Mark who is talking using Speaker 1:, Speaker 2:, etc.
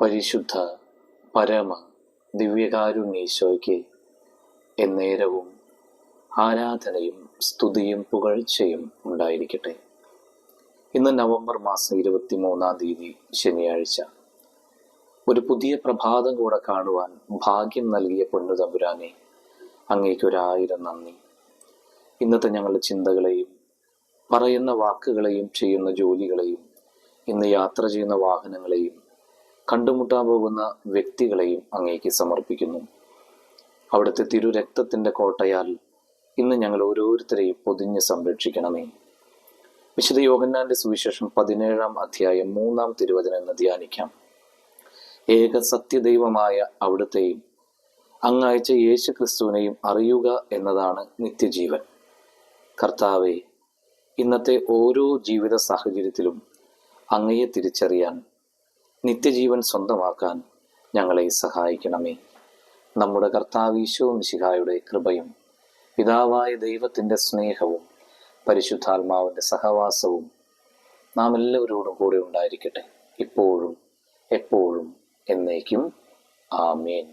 Speaker 1: പരിശുദ്ധ പരമ ദിവ്യകാരുണ്യേശോയ്ക്ക് എന്നേരവും ആരാധനയും സ്തുതിയും പുകഴ്ചയും ഉണ്ടായിരിക്കട്ടെ. ഇന്ന് നവംബർ മാസം 23-ാം തീയതി ശനിയാഴ്ച. ഒരു പുതിയ പ്രഭാതം കൂടെ കാണുവാൻ ഭാഗ്യം നൽകിയ പൊന്നു തമ്പുരാനെ, അങ്ങേക്കൊരായിരം നന്ദി. ഇന്നത്തെ ഞങ്ങളുടെ ചിന്തകളെയും പറയുന്ന വാക്കുകളെയും ചെയ്യുന്ന ജോലികളെയും ഇന്ന് യാത്ര ചെയ്യുന്ന വാഹനങ്ങളെയും കണ്ടുമുട്ടാൻ പോകുന്ന വ്യക്തികളെയും അങ്ങേക്ക് സമർപ്പിക്കുന്നു. അവിടുത്തെ തിരുരക്തത്തിൻ്റെ കോട്ടയാൽ ഇന്ന് ഞങ്ങൾ ഓരോരുത്തരെയും പൊതിഞ്ഞ് സംരക്ഷിക്കണമേ. വിശുദ്ധ യോഹന്നാന്റെ സുവിശേഷം 17-ാം അധ്യായം 3-ാം തിരുവചനം എന്ന് ധ്യാനിക്കാം. ഏക സത്യദൈവമായ അവിടുത്തെയും അങ്ങയച്ച യേശു ക്രിസ്തുവിനെയും അറിയുക എന്നതാണ് നിത്യജീവൻ. കർത്താവെ, ഇന്നത്തെ ഓരോ ജീവിത സാഹചര്യത്തിലും അങ്ങയെ തിരിച്ചറിയാൻ, നിത്യജീവൻ സ്വന്തമാക്കാൻ ഞങ്ങളെ സഹായിക്കണമേ. നമ്മുടെ കർത്താവ് ഈശോ മിശിഹായുടെ കൃപയും പിതാവായ ദൈവത്തിൻ്റെ സ്നേഹവും പരിശുദ്ധാത്മാവിൻ്റെ സഹവാസവും നാം എല്ലാവരോടും കൂടെ ഉണ്ടായിരിക്കട്ടെ, ഇപ്പോഴും എപ്പോഴും എന്നേക്കും. ആമേൻ.